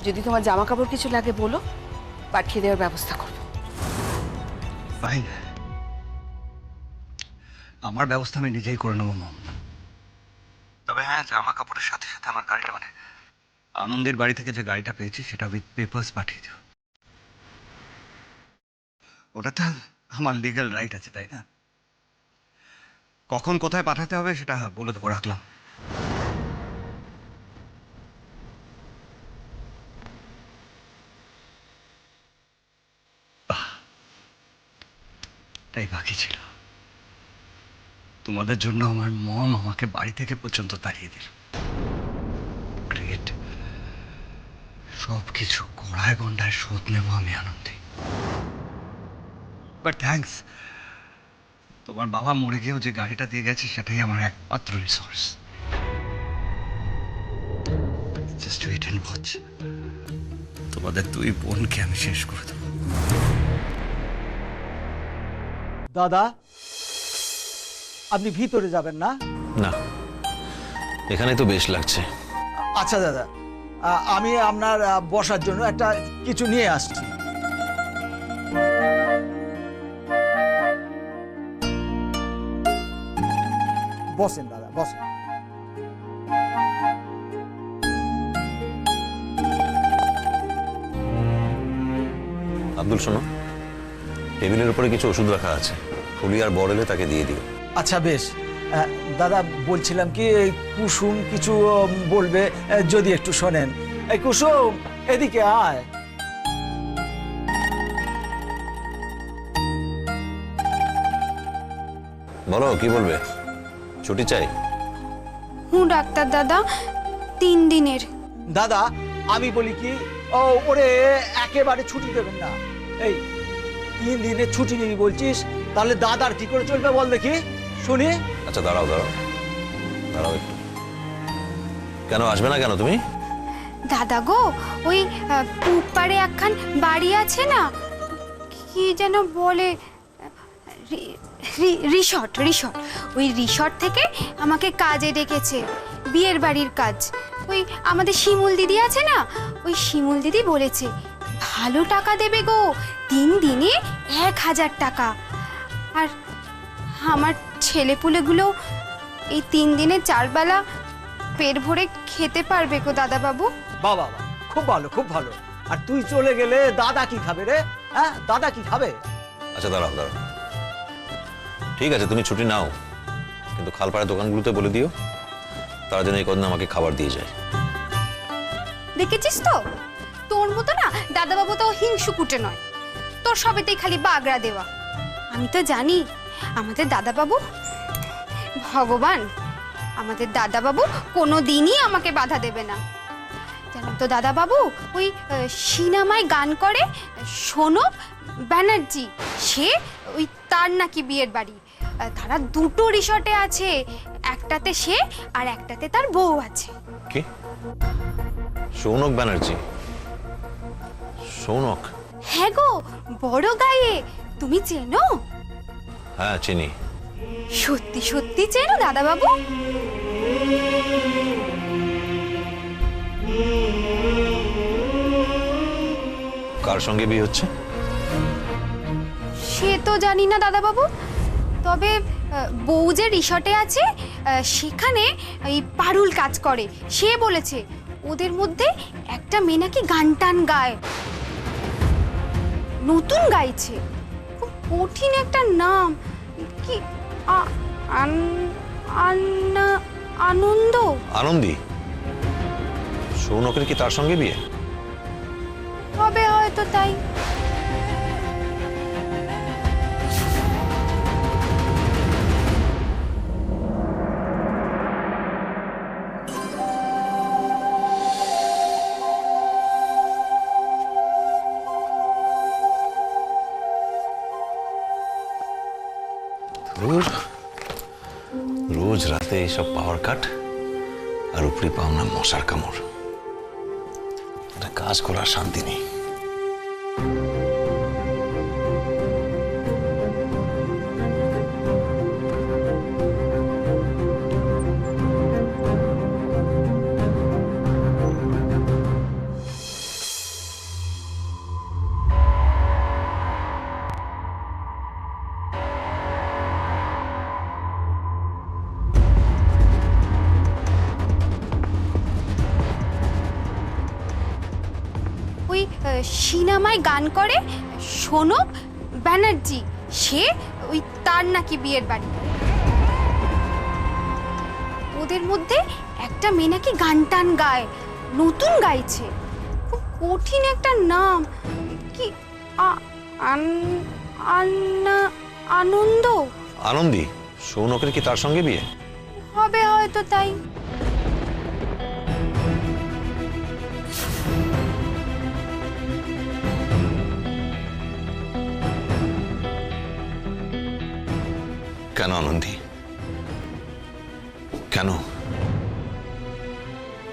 যদি তোমার জামা কাপড় কিছু লাগে বলো, পাঠিয়ে দেওয়ার ব্যবস্থা করবো। ভাই, আমার ব্যবস্থা আমি নিজেই করে নেবো মম। তবে হ্যাঁ, জামা কাপড়ের সাথে সাথে আমার গাড়িটা মানে আনন্দের বাড়ি থেকে যে গাড়িটা পেয়েছি সেটা উইথ পেপারস পাঠিয়ে দিও। ওটা তো আমার লিগ্যাল রাইট আছে, তাই না? কখন কোথায় পাঠাতে হবে সেটা বলে দেবো, রাখলাম। তাই বাকি ছিল, তোমাদের জন্য আমার মম আমাকে বাড়ি থেকে পর্যন্ত তাড়িয়ে দিল। গ্রেট। সবকিছু গড়ায় গন্ডায় শোধ নেবো আমি আনন্দে। বাট থ্যাঙ্কস, তোমার বাবা মরে গিয়েও যে গাড়িটা দিয়ে গেছে সেটাই আমার একমাত্র resource. Just wait and watch, তোমাদের দুই বোনকে আমি শেষ করে দেবো। দাদা, আপনি ভিতরে যাবেন না? না, এখানে তো বেশ লাগছে। আচ্ছা দাদা, আমি আপনার বসার জন্য একটা কিছু নিয়ে আসছি। বসেন দাদা, বসেন। আব্দুল, শোনো, টেবিলের উপরে কিছু ওষুধ রাখা আছে। ফুলি আর বড় এলে তাকে দিয়ে দিও। আচ্ছা বেশ। দাদা, বলছিলাম কি, এই কুসুম কিছু বলবে, যদি একটু শোনেন। এই কুসুম, এদিকে আয়। বলো, কি বলবে? ছুটি চাই? হুঁ ডাক্তার দাদা, 3 দিনের। দাদা, আমি বলি কি, ওরে একেবারে ছুটি দেবেন না। এই 3 দিনের ছুটি নিবি বলছিস, তাহলে দাদার কি করে চলবে বল দেখি, শুনি। আচ্ছা, দাঁড়াও দাঁড়াও দাঁড়াও একটু। কেন আসবে না কেন তুমি? দাদা গো, ওই পুব পাড়ে একখান বাড়ি আছে না, কি যেন বলে, রিসর্ট। ওই রিসর্ট থেকে আমাকে কাজে ডেকেছে, বিয়ের বাড়ির কাজ। ওই আমাদের শিমুল দিদি আছে না, ওই শিমুল দিদি বলেছে ভালো টাকা দেবে গো, 3 দিনে 1000 টাকা। আর আমার ছেলেপুলেগুলো এই 3 দিনে 4 বেলা পেট ভরে খেতে পারবে গো দাদা বাবু। বাবা, খুব ভালো, খুব ভালো। আর তুই চলে গেলে দাদা কি খাবে রে? হ্যাঁ, দাদা কি খাবে? আচ্ছা, দাঁড়াও দাঁড়াও। ঠিক আছে, তুমি ছুটি নাও, কিন্তু খালপাড়ার দোকানগুলোতে বলে দিও তারা যেন এই কদিন আমাকে খাবার দিয়ে যায়। দেখেছিস তো, তোর মতো না দাদা বাবু তো হিংসু কুটে নয়, তোর সবেতেই খালি বাগড়া দেওয়া। আমি তো জানি আমাদের দাদা বাবু ভগবান, আমাদের দাদা বাবু কোনোদিনই আমাকে বাধা দেবে না। জানো তো দাদা বাবু ওই সিনেমায় গান করে সোনক ব্যানার্জি, সে ওই তার নাকি বিয়ের বাড়ি। তারা 2টো রিসর্টে আছে, একটাতে সে আর একটাতে তার বউ আছে। কি? সৌনক ব্যানার্জি? সৌনক? হ্যাঁ গো, বড় গায়ে, তুমি চেনো? হ্যাঁ, চিনি। সত্যি সত্যি চেনো দাদা বাবু? কার সঙ্গে বিয়ে হচ্ছে? সে তো জানি না দাদা বাবু, তবে বউ যে রিসর্টে আছে সেখানে এই পারুল কাজ করে, সে বলেছে ওদের মধ্যে একটা মেয়ে নাকি গান টান গায়, নতুন গাইছে, খুব কঠিন একটা নাম, কি আনন্দ। আনন্দী? সৌনকের কি তার সঙ্গে বিয়ে? হবে হয়তো, তাই। রোজ রাতে এইসব পাওয়ার কাট আর উপরি পাওনা মশার কামড়, এটা কাজ করার শান্তি নেই। সিনেমায় গান করে সোনক ব্যানার্জি, সে ওই তার নাকি বিয়ের বাড়ি। ওদের মধ্যে একটা মেয়ে নাকি গান টান গায়, নতুন গাইছে, খুব কঠিন একটা নাম কি, আনন্দ আনন্দী? সৌনকের কি তার সঙ্গে বিয়ে? হবে হয়তো, তাই। কেন আনন্দী, কেন?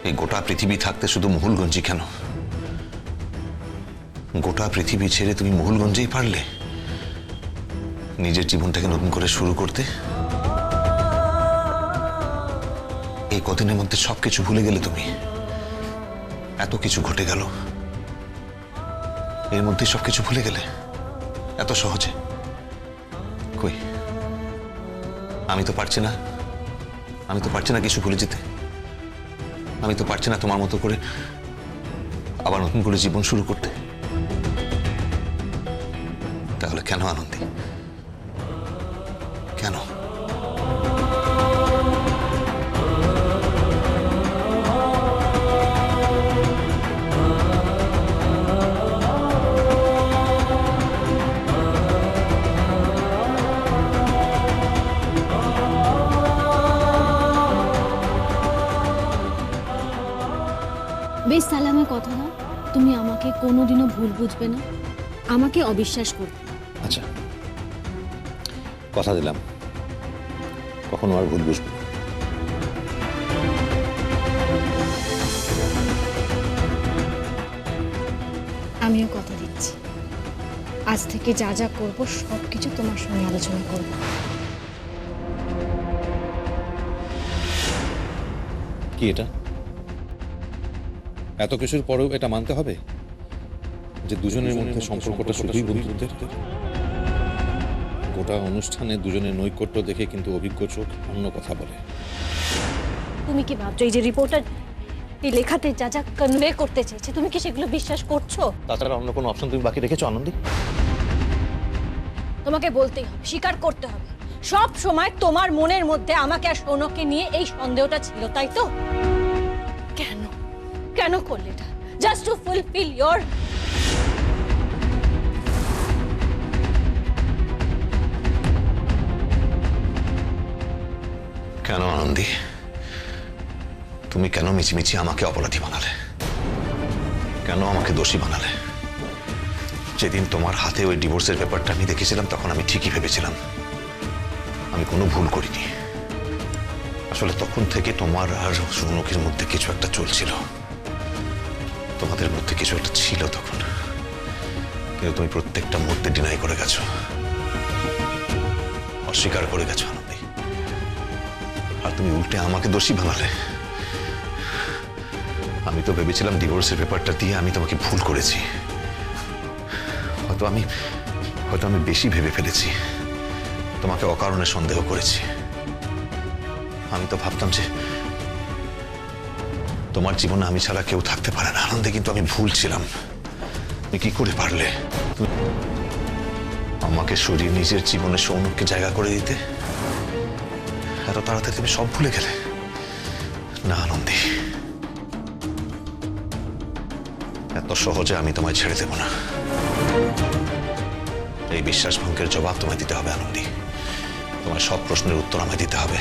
এই গোটা পৃথিবী থাকতে শুধু মহুলগঞ্জই কেন? গোটা পৃথিবী ছেড়ে তুমি মহুলগঞ্জেই পারলে নিজের জীবনটাকে নতুন করে শুরু করতে? এই কদিনের মধ্যে সবকিছু ভুলে গেলে তুমি? এত কিছু ঘটে গেল, এর মধ্যে সবকিছু ভুলে গেলে এত সহজে? কই, আমি তো পারছি না, আমি তো পারছি না কিছু ভুলে যেতে। আমি তো পারছি না তোমার মতো করে আবার নতুন করে জীবন শুরু করতে। তাহলে কেন আনন্দী, কেন? বেশ তাহলে আমার কথা দাও, তুমি আমাকে কোনোদিনও ভুল বুঝবে না, আমাকে অবিশ্বাস করবে। আচ্ছা, কথা দিলাম কখনো আর ভুল বুঝবো না। আমিও কথা দিচ্ছি, আজ থেকে যা যা করবো সব কিছু তোমার সঙ্গে আলোচনা করব। কি এটা? এত কিছুর পরেও এটা মানতে হবে যে দুজনের মধ্যে সম্পর্কটা শুধুই বন্ধুত্বের? গোটা অনুষ্ঠানে দুজনের নৈকট্য দেখে কিন্তু অভিজ্ঞ চোখ অন্য কথা বলে। তুমি কি ভাবছো এই যে রিপোর্টার এই লেখাতে যা যা কনভে করতে চেয়েছে, তুমি কি সেগুলো বিশ্বাস করছো? তাছাড়া অন্য কোনো অপশন তুমি বাকি রেখেছো আনন্দী? তোমাকে বলতেই হবে, স্বীকার করতে হবে, সব সময় তোমার মনের মধ্যে আমাকে আর সৌনককে নিয়ে এই সন্দেহটা ছিল, তাই তো? কেন কেন করলে এটা? জাস্ট টু ফুলফিল ইয়োর কেন আনন্দী, তুমি কেন মিছিমিছি আমাকে অপরাধী বানালে? কেন আমাকে দোষী বানালে? যেদিন তোমার হাতে ওই ডিভোর্সের ব্যাপারটা আমি দেখেছিলাম তখন আমি ঠিকই ভেবেছিলাম আমি কোনো ভুল করিনি। আসলে তখন থেকে তোমার আর সৌনকের মধ্যে কিছু একটা চলছিল, তোমাদের মধ্যে কিছু একটা ছিল তখন, কিন্তু তুমি প্রত্যেকটা মুহূর্তে ডিনাই করে গেছো, অস্বীকার করে গেছো আনন্দী। আর তুমি উল্টে আমাকে দোষী বানালে। আমি তো ভেবেছিলাম ডিভোর্সের পেপারটা দিয়ে আমি তোমাকে ভুল করেছি, হয়তো আমি বেশি ভেবে ফেলেছি, তোমাকে অকারণে সন্দেহ করেছি। আমি তো ভাবতাম যে তোমার জীবনে আমি ছাড়া কেউ থাকতে পারে না আনন্দে, কিন্তু আমি ভুল ছিলাম। তুমি কি করে পারলে আমাকে সরিয়ে নিজের জীবনে সৌনককে জায়গা করে দিতে? এত তাড়াতাড়ি তুমি সব ভুলে গেলে? না আনন্দী, এত সহজে আমি তোমায় ছেড়ে দেব না। এই বিশ্বাস ভঙ্গের জবাব তোমায় দিতে হবে আনন্দী। তোমার সব প্রশ্নের উত্তর আমায় দিতে হবে,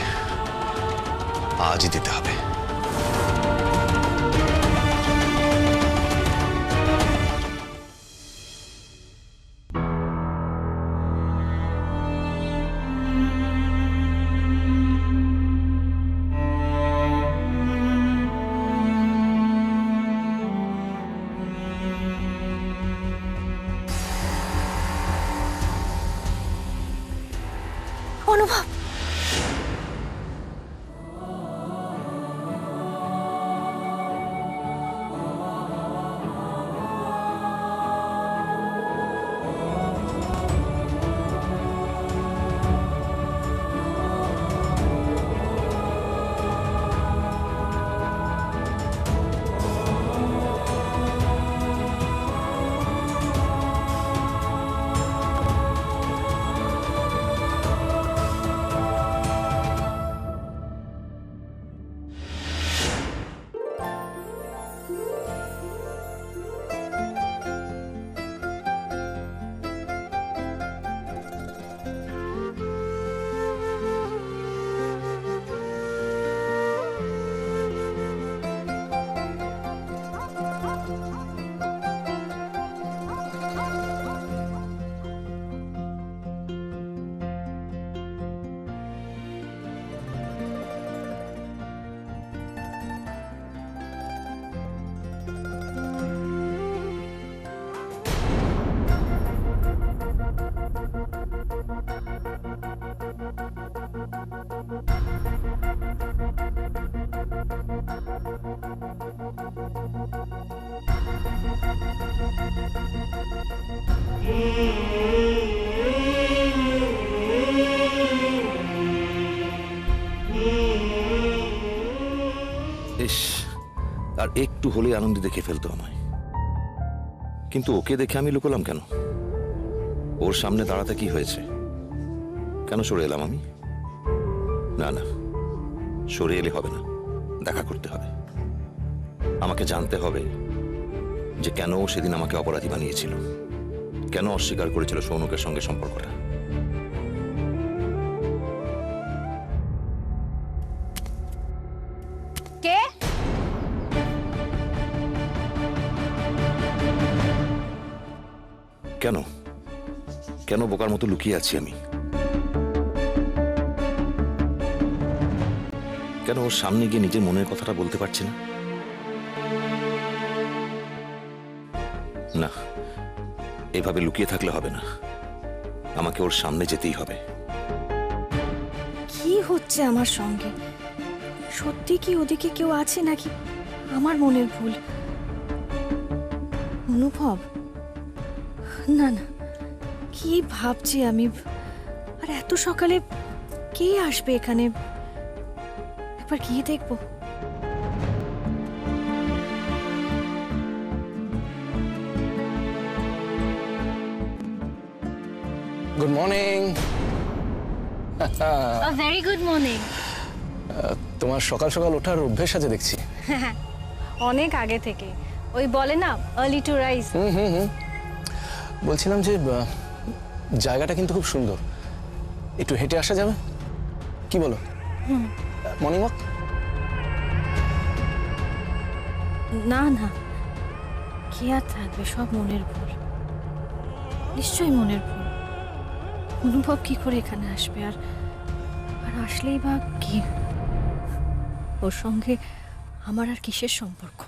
আজই দিতে হবে। অনুভব, ইস, আর একটু হলে আনন্দ দেখে ফেলতো আমায়, কিন্তু ওকে দেখে আমি লুকোলাম কেন? ওর সামনে দাঁড়াতে কি হয়েছে? কেন সরে এলাম আমি? না না, সরে এলে হবে না, দেখা করতে হবে। আমাকে জানতে হবে যে কেন ও সেদিন আমাকে অপরাধী বানিয়েছিল, কেন অস্বীকার করেছিল সৌনকের সঙ্গে সম্পর্কটা। কে? কেন কেন বোকার মতো লুকিয়ে আছি আমি? কেন ওর সামনে গিয়ে নিজের মনের কথাটা বলতে পারছি না? না, এভাবে লুকিয়ে থাকলে হবে না, আমাকে ওর সামনে যেতেই হবে। কি হচ্ছে আমার সঙ্গে? সত্যি কি ওদিকে কেউ আছে নাকি আমার মনের ভুল? অনুভব? না না, কি ভাবছি আমি? আর এত সকালে কে আসবে এখানে? একবার গিয়ে দেখবো। Good morning. Very good morning. তোমার সকাল সকাল ওঠার অভ্যেস আছে দেখছি। অনেক আগে থেকে, ওই বলে না আর্লি টু রাইজ। বলছিলাম যে জায়গাটা কিন্তু খুব সুন্দর, একটু হেঁটে আসা যাবে? কি বলো? Morning walk? না না, কি আর থাকবে, সব মনের ভুল, নিশ্চয়ই মনের ভুল। অনুভব কি করে এখানে আসবে? আর আর আসলেই বা কি? ওর সঙ্গে আমার আর কিসের সম্পর্ক?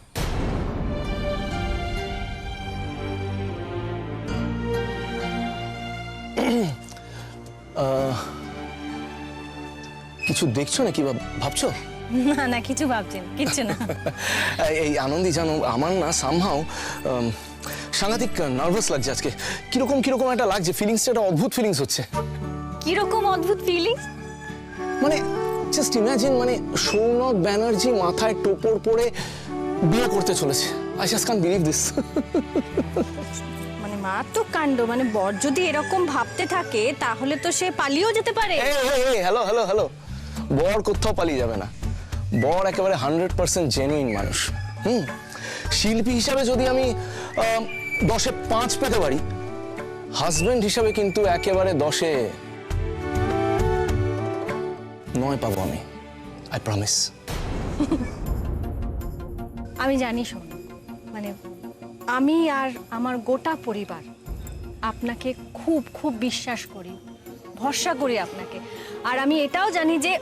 কিছু দেখছো নাকি বা ভাবছো? না না, কিছু ভাবছি না, কিচ্ছু না। এই আনন্দী জানো, আমার না সামহাও সাংঘাতিক নার্ভাস লাগছে আজকে। কিরকম কিরকম একটা লাগছে, ফিলিংসটা একটা অদ্ভুত ফিলিংস হচ্ছে। কিরকম অদ্ভুত ফিলিংস? মানে জাস্ট ইমাজিন, মানে সৌনক ব্যানার্জি মাথায় টোপর পরে বিয়ে করতে চলেছে। I just can't believe this. মানে মারাত্মক কাণ্ড। মানে বর যদি এরকম ভাবতে থাকে তাহলে তো সে পালিয়েও যেতে পারে। হ্যালো হ্যালো হ্যালো, বর কোথাও পালিয়ে যাবে না। বর একেবারে 100% জেনুইন মানুষ। শিল্পী হিসাবে যদি আমি 10-এ 5 পেতে পারি, হাজবেন্ড হিসাবে কিন্তু একেবারে 10-এ 9 পাবো আমি, আই প্রমিস। আমি জানি শোন, মানে আমি আর আমার গোটা পরিবার আপনাকে খুব খুব বিশ্বাস করি, ভরসা করি আপনাকে। আর আমি এটাও জানি যে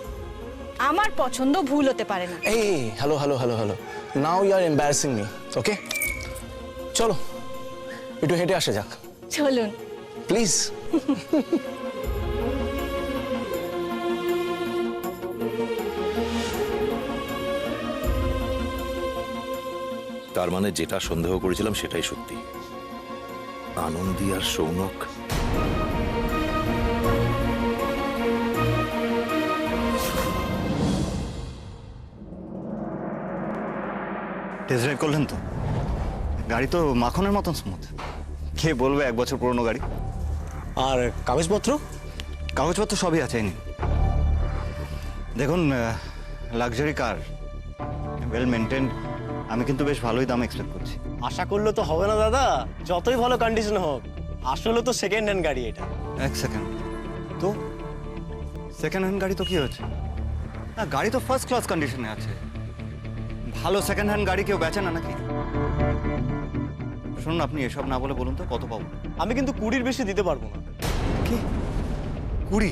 আমার পছন্দ ভুল হতে পারে না। এই hello hello hello hello, now you are embarrassing me. Okay, চলো একটু হেঁটে আসা যাক চলুন প্লিজ। তার মানে যেটা সন্দেহ করেছিলাম সেটাই সত্যি, আনন্দী আর সৌনক। টেস্ট ড্রাইভ করলেন তো? গাড়ি তো মাখনের মতন স্মুথ। কে বলবে 1 বছর পুরনো গাড়ি। আর কাগজপত্র? কাগজপত্র সবই আছে, এই নিন। দেখুন, লাক্সারি কার, ওয়েল মেনটেন্ড। আমি কিন্তু বেশ ভালোই দাম এক্সপেক্ট করছি। আশা করলে তো হবে না দাদা, যতই ভালো কন্ডিশন হোক, আসলে তো সেকেন্ড হ্যান্ড গাড়ি এটা। 1 সেকেন্ড, তো সেকেন্ড হ্যান্ড গাড়ি তো কি হয়েছে? না, গাড়ি তো ফার্স্ট ক্লাস কন্ডিশনে আছে। ভালো সেকেন্ড হ্যান্ড গাড়ি কেউ বেচে না নাকি? শুনুন, আপনি এসব না বলে বলুন তো কত পাবো? আমি কিন্তু 20-র বেশি দিতে পারবো না। কি 20?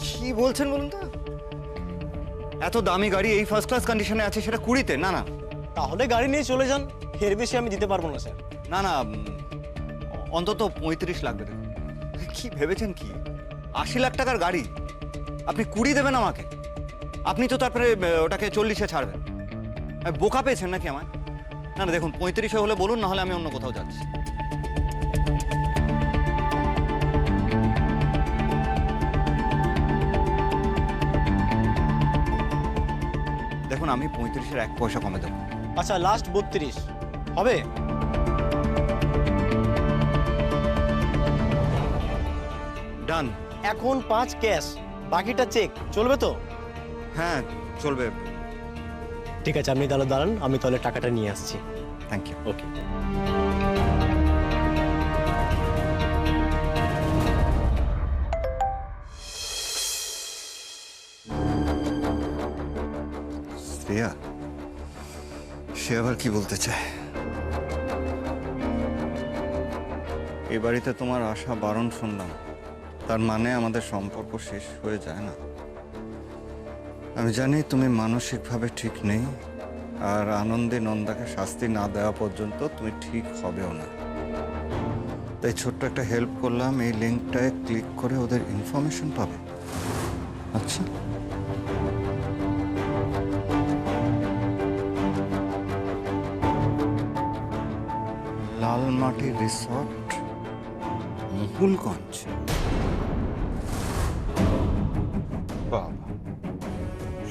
কি বলছেন বলুন তো? এত দামি গাড়ি এই ফার্স্ট ক্লাস কন্ডিশনে আছে, সেটা 20-তে? না না তাহলে গাড়ি নিয়ে চলে যান, এর বেশি আমি দিতে পারবো না স্যার। না না, অন্তত 35 লাগবে। দেখুন, কি ভেবেছেন কি? 80 লাখ টাকার গাড়ি আপনি 20 দেবেন আমাকে? আপনি তো তারপরে ওটাকে 40-এ ছাড়বেন। বোকা পেয়েছেন নাকি আমায়? না না, দেখুন 35 হলে বলুন, না হলে আমি অন্য কোথাও যাচ্ছি। দেখুন আমি 35-এর 1 পয়সা কমে দেবো। আচ্ছা লাস্ট 32 হবে? ডান। এখন 5 ক্যাশ, বাকিটা চেক, চলবে তো? হ্যাঁ চলবে। ঠিক আছে, আপনি তাহলে দাঁড়ান, আমি তাহলে টাকাটা নিয়ে আসছি। Thank you. ওকে। শ্রেয়া, সে আবার কি বলতে চায়? এ বাড়িতে তোমার আশা বারণ শুনলাম, তার মানে আমাদের সম্পর্ক শেষ হয়ে যায় না। আমি জানি তুমি মানসিকভাবে ঠিক নেই, আর আনন্দে নন্দাকে শাস্তি না দেওয়া পর্যন্ত তুমি ঠিক হবেও না। তাই ছোট্ট একটা হেল্প করলাম, এই লিঙ্কটায় ক্লিক করে ওদের ইনফরমেশন পাবে। আচ্ছা, লালমাটি রিসর্ট, মহুলগঞ্জ। বাবা,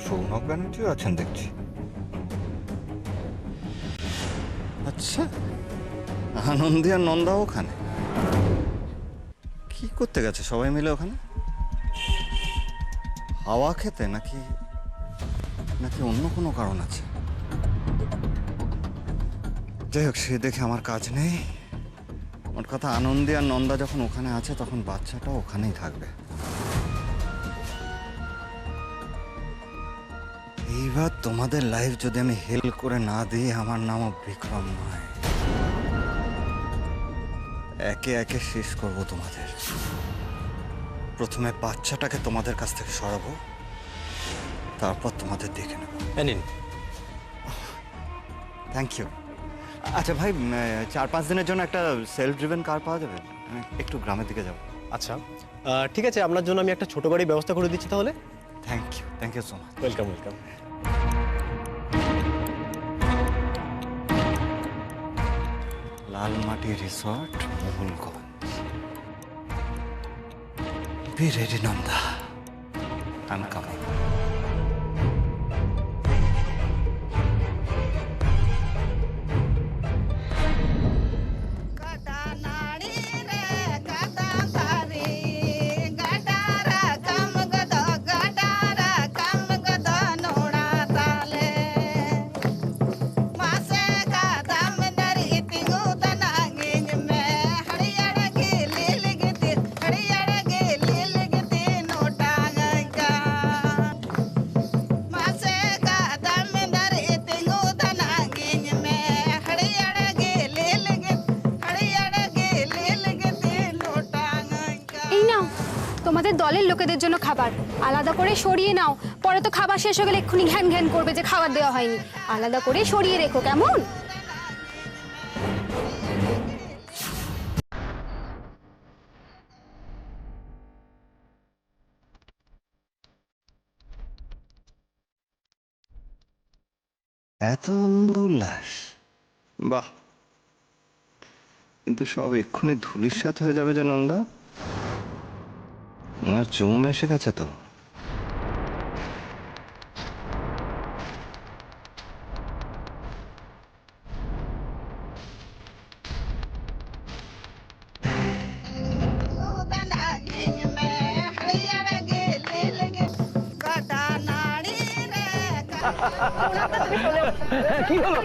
সৌনক ব্যানার্জিও আছেন দেখছি। আচ্ছা, আনন্দী আর নন্দা ওখানে কি করতে গেছে সবাই মিলে ওখানে? হাওয়া খেতে নাকি নাকি অন্য কোনো কারণ আছে? যাই হোক, সে দেখে আমার কাজ নেই। ওর কথা, আনন্দী আর নন্দা যখন ওখানে আছে তখন বাচ্চাটা ওখানেই থাকবে। এইবার তোমাদের লাইফ যদি আমি হেল্প করে না দিই, আমার নামও বিক্রম নয়। একে একে শেষ করব তোমাদের। প্রথমে বাচ্চাটাকে তোমাদের কাছ থেকে সরাবো, তারপর তোমাদের দেখে নেব। নিন। Thank you. আচ্ছা ভাই, 4-5 দিনের জন্য একটা সেলফ ড্রিভেন কার পাওয়া যাবে? আমি একটু গ্রামের দিকে যাব। আচ্ছা ঠিক আছে, আপনার জন্য আমি একটা ছোট গাড়ির ব্যবস্থা করে দিচ্ছি তাহলে। Thank you so much. Welcome welcome. Lalmati resort, Mahulganj. Be ready Nanda, I am coming. তোমাদের দলের লোকেদের জন্য খাবার আলাদা করে সরিয়ে নাও, পরে তো খাবার শেষ হয়ে গেলে এক্ষুনি ঘ্যান ঘ্যান করবে যে খাবার দেওয়া হয়নি। আলাদা করে সরিয়ে রেখো, কেমন? এত উল্লাস, বাহ! কিন্তু সব এক্ষুনি ধুলিস্যাৎ হয়ে যাবে যে নন্দা। আমার চুম এসে গেছে তো। কি হলো?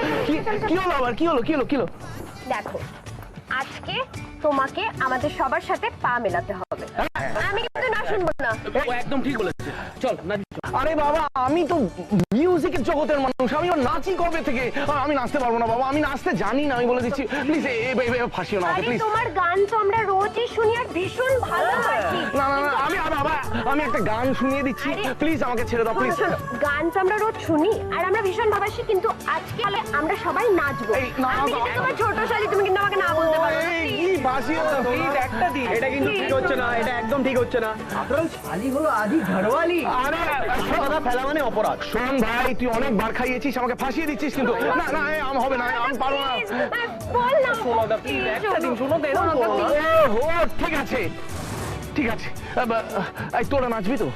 কি হলো আবার? কি হলো? দেখো, আজকে তোমাকে আমাদের সবার সাথে পা মেলাতে হবে। আমি কিন্তু না শুনবো না। একদম ঠিক বলেছে, চল নাচ। আরে বাবা, আমি তো মিউজিকের জগতের মানুষ, আমি নাচি কবে থেকে। আমি নাচতে পারবো না বাবা, আমি নাচতে জানি না, আমি বলে দিচ্ছি। প্লিজ ফাঁসিও না, প্লিজ। তোমার গান তো আমরা রোজই শুনি আর ভীষণ ভালো হয়। না, আমি একটা গান শুনিয়ে দিচ্ছি, প্লিজ আমাকে ছেড়ে দাও, প্লিজ। গান তো আমরা রোজ শুনি আর আমরা ভীষণ ভালোবাসি, কিন্তু আজকে আমরা সবাই নাচবো। আমি কিন্তু তোমার ছোট শালি, তুমি কিন্তু আমাকে না বলতে পারো না। একটা দিন, এটা কিন্তু ঠিক হচ্ছে না, এটা একদম ঠিক হচ্ছে না। আপনার শালি হলো আদি ঘরওয়ালি। আরে কথা ফেলা মানে অপরাধ। শোন ভাই, তুই অনেক বার খাইয়েছিস, আমাকে ফাঁসিয়ে দিচ্ছিস কিন্তু। না হবে না, আমি পারবো না। বল না, শোনো দা, প্লিজ একটা দিন শোনো তো। ঠিক আছে এই তোরা নাচবি তো?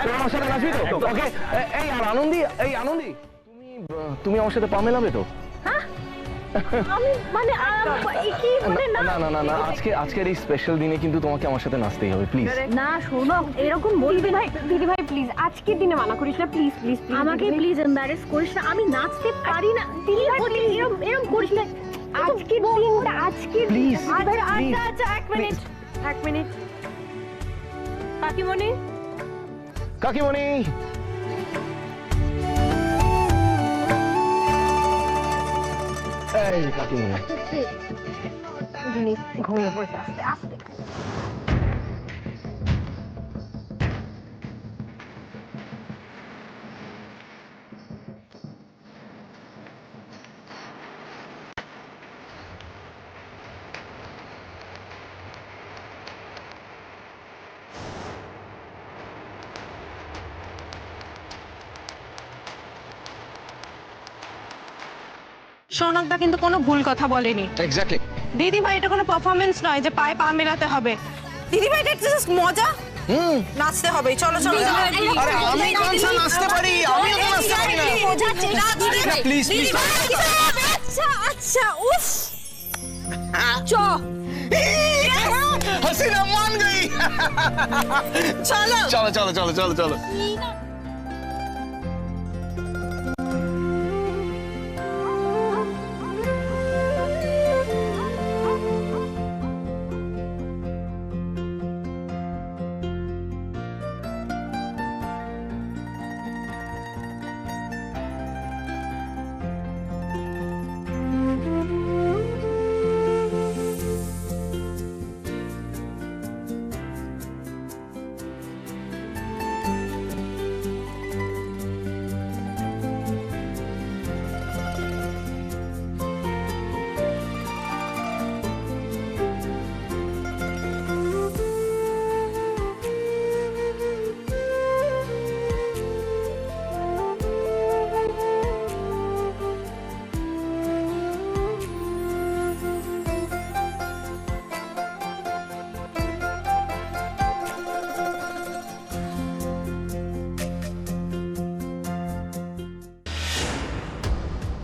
তোরা আমার সাথে নাচবি তো? ওকে। এই আর আনন্দি, এই আনন্দি, তুমি আমার সাথে পা মেলাবে তো? আমি মানে কি মানে না না না না, আজকের এই স্পেশাল দিনে কিন্তু তোমাকে আমার সাথে নাচতেই হবে, প্লিজ। না শোনো, এরকম বলবি না দিদি ভাই, প্লিজ আজকের দিনে মানা করিস না, প্লিজ প্লিজ আমাকে প্লিজ এম্বারেস করিস না, আমি নাচতে পারি না দিদি ভাই, এরকম করিস না। আজকের দিনটা আজকে প্লিজ আচ্ছা আচ্ছা এক মিনিট কাকিমণি কাকিমণি, এই কাকিমণি, ঘুমিয়ে পড়তে আস্তে আস্তে। শোনকদা কিন্তু কোনো ভুল কথা বলেনি। এক্স্যাক্টলি। দিদি ভাই, এটা কোনো পারফরমেন্স নয় যে পায়ে পা মেলাতে হবে। দিদি ভাই, এটা জাস্ট মজা। নাচতে হবে, চলো চলো। আরে আমি কোনটা নাচতে পারি? আমি তো নাচতে পারি না। Please please. আচ্ছা আচ্ছা, উফ। চ হাসিনা মান গই। চলো চলো চলো চলো চলো চলো।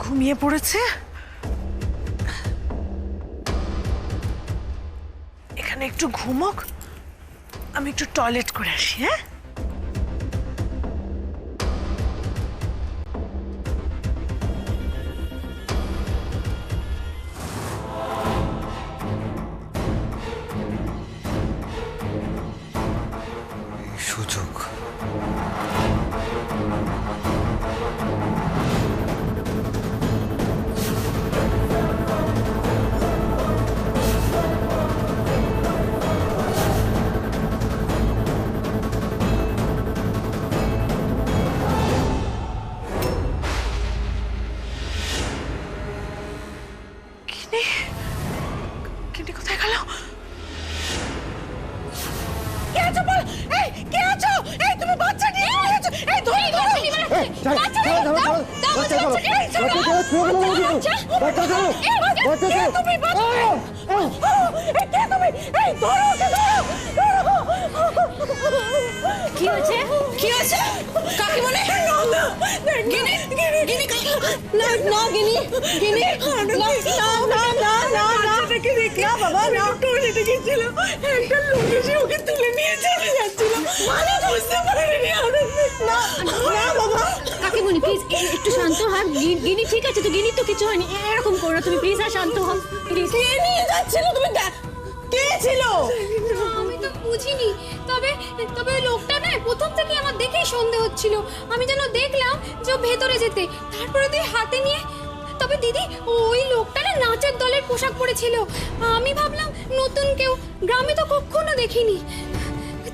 ঘুমিয়ে পড়েছে। এখানে একটু ঘুমোক, আমি একটু টয়লেট করে আসি। হ্যাঁ, সুযোগ। কিনে কোথায় গেল? কে আছো বল? এই কে আছো? এই তুমি বাচ্চা নিয়ে এসেছো? এই ধরি ধরো বাচ্চা নিয়ে দাও দাও বাচ্চা দাও। এই চলো বাচ্চা দাও। কে তুমি বাচ্চা? এই কে তুমি? এই ধরো ওকে, ধরো। কি হয়েছে? কি হয়েছে? কাকি বলে গিনি গিনি গিনি না না গিনি গিনি না না না না না না দেখে দেখে না বাবা, না টয়লেটে গিয়েছিল, একটা লোক এসে ওকে তুলে নিয়ে চলে যাচ্ছিল, মানে বুঝতে পারিনি। না না বাবা, কাকিমণি প্লিজ একটু শান্ত হন। গিনি ঠিক আছে তো, গিনি তো কিছু হয়নি, এরকম করো না তুমি, প্লিজ। আর শান্ত হন প্লিজ। কে নিয়ে যাচ্ছিল? তুমি কে ছিল? আমি তো বুঝিনি, তবে তবে ওই লোকটা না প্রথম থেকে আমার দেখেই সন্দেহ হচ্ছিল। আমি যেন দেখলাম যে ও ভেতরে যেতে, তারপরে তুই হাতে নিয়ে। তবে দিদি, ওই লোকটা না নাচের দলের পোশাক পরেছিল। আমি ভাবলাম নতুন কেউ, গ্রামে তো কখনো দেখিনি।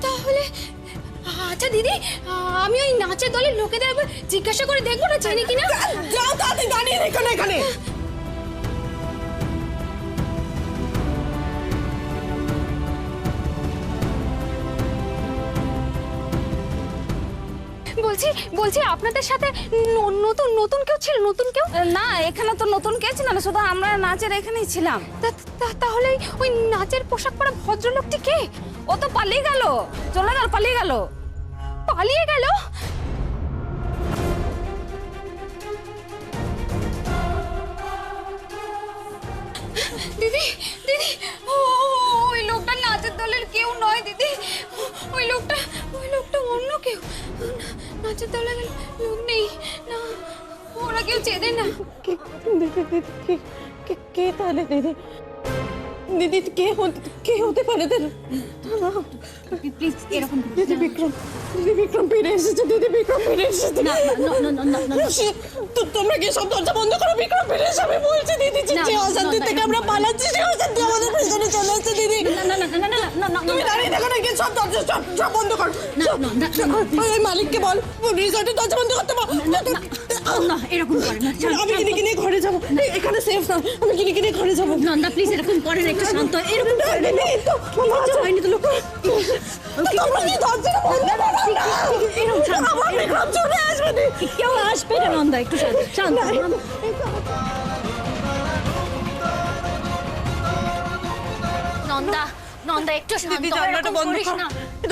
তাহলে আচ্ছা দিদি, আমি ওই নাচের দলের লোকেদের একবার জিজ্ঞাসা করে দেখবো না জানি কিনা। যাও তাড়াতাড়ি, দাঁড়িয়ে রেখো না এখানে। বলছি বলছি আপনাদের সাথে নতুন নতুন কেউ ছিল, নতুন কেউ? না, এখানে তো নতুন কে ছিল না, শুধু আমরা নাচের এখানেই ছিলাম। তাহলে ওই নাচের পোশাক পরা ভদ্রলোকটি কে? ও তো পালিয়ে গেল, চলে গেল, পালিয়ে গেল। পালিয়ে গেল? দিদি দিদি, ওই লোকটা নাচের দলের কেউ নয় দিদি, ওই লোকটা অন্য কেউ। নাচের দলের লোক নেই না, ওরা কেউ চেনে না। কে তাহলে দিদি? দিদি কে হতে পারে? প্লিজ এরকম দিদি বিক্রম ফিরে এসেছে, দিদি বিক্রম ফিরে এসেছে। তোমরা কি সব দরজা বন্ধ করো? বিক্রম ফিরে এসে আমি বলছি দিদি, যে অশান্তি থেকে আমরা পালাচ্ছি, সে অশান্তি আমাদের পেছনে চলে আসছে দিদি। তুমি দাঁড়িয়ে দেখো না, সব দরজা সব বন্ধ করো। ওই মালিককে বল রিসর্টের দরজা বন্ধ করতে বল। না এরকম করে না, আমি কিনে ঘরে যাবো, এখানে সেফ না, আমি কিনে ঘরে যাবো। নন্দা প্লিজ এরকম করেন, একটু শান্ত। এরকম কিছু হয়নি তো লোক, তোমরা কি দরজাটা বন্ধ করো না? আমার বিক্রম চলে আসবে, কেউ আসবে না। নন্দা একটু শান্ত। নন্দা নন্দা একটু শান্ত, দরজাটা বন্ধ কর,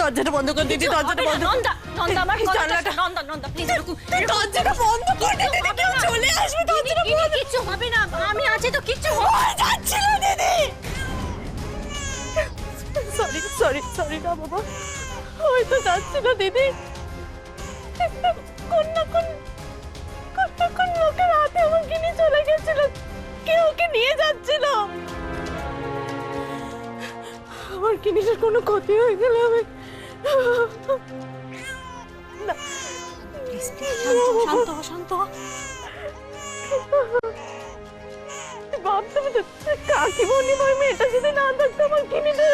দরজাটা বন্ধ কর দিদি, দরজাটা বন্ধ। নন্দা নন্দা আমার কথাটা, নন্দা প্লিজ এরকম দরজাটা বন্ধ কর দিদি, কেউ চলে আসবে, দরজাটা বন্ধ। কিচ্ছু হবে না, আমি আছি তো, কিচ্ছু হবে না। যাচ্ছিল দিদি। সরি না বাবা, ওই তো যাচ্ছিল দিদি, কোন লোকের হাতে আমার কিনে চলে গেছিল, কেউ ওকে নিয়ে যাচ্ছিল। আমার কিনিসের কোনো ক্ষতি হয়ে গেলে আমি শান্ত। ভাবতাম কাকিমণি ওই মেয়েটা যদি না থাকতো আমার কিনিটা।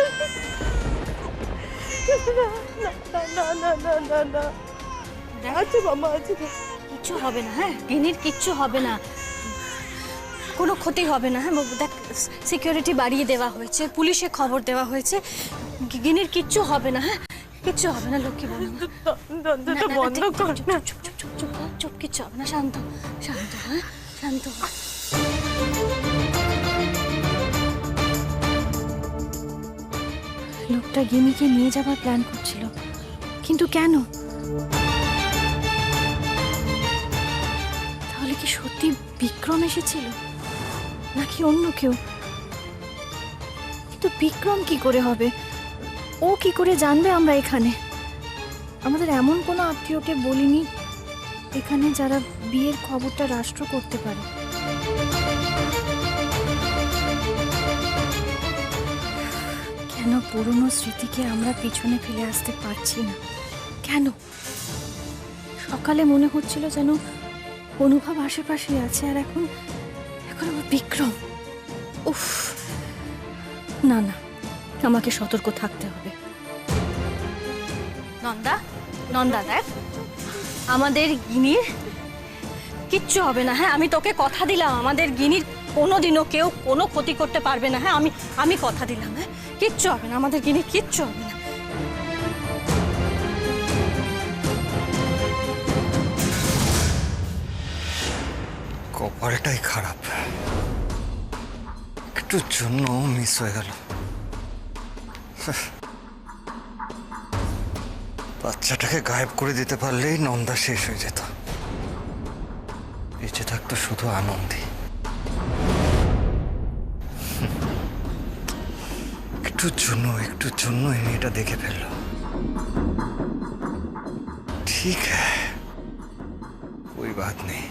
না আছে বাবা, আছে, কিচ্ছু হবে না। হ্যাঁ গিনির কিচ্ছু হবে না, কোনো ক্ষতি হবে না। হ্যাঁ দেখ, সিকিউরিটি বাড়িয়ে দেওয়া হয়েছে, পুলিশে খবর দেওয়া হয়েছে, গিনির কিচ্ছু হবে না। হ্যাঁ কিচ্ছু হবে না, লক্ষ্মী বলো। দরজাটা বন্ধ কর না। চুপ, কিচ্ছু হবে না, শান্ত। হ্যাঁ শান্ত। লোকটা গিনিকে নিয়ে যাবার প্ল্যান করছিল, কিন্তু কেন? তাহলে কি সত্যি বিক্রম এসেছিল নাকি অন্য কেউ? কিন্তু বিক্রম কি করে হবে? ও কি করে জানবে আমরা এখানে? আমাদের এমন কোনো আত্মীয়কে বলিনি এখানে যারা বিয়ের খবরটা রাষ্ট্র করতে পারে। কেন পুরনো স্মৃতিকে আমরা পিছনে ফেলে আসতে পারছি না? কেন? সকালে মনে হচ্ছিল যেন অনুভব আশেপাশে আছে, আর এখন আবার বিক্রম। উফ, না আমাকে সতর্ক থাকতে হবে। নন্দা দেখ, আমাদের গিনির কিচ্ছু হবে না। হ্যাঁ আমি তোকে কথা দিলাম, আমাদের গিনির কোনোদিনও কেউ কোনো ক্ষতি করতে পারবে না। হ্যাঁ আমি কথা দিলাম। হ্যাঁ কিচ্ছু হবে না, আমাদের গিনির কিচ্ছু হবে না। কপালটাই খারাপ, একটুর জন্য মিস হয়ে গেল। বাচ্চাটাকে গায়েব করে দিতে পারলেই নন্দা শেষ হয়ে যেত, বেঁচে থাকতো শুধু আনন্দী। একটুর জন্য এই মেয়েটা দেখে ফেললো। ঠিক कोई बात नहीं,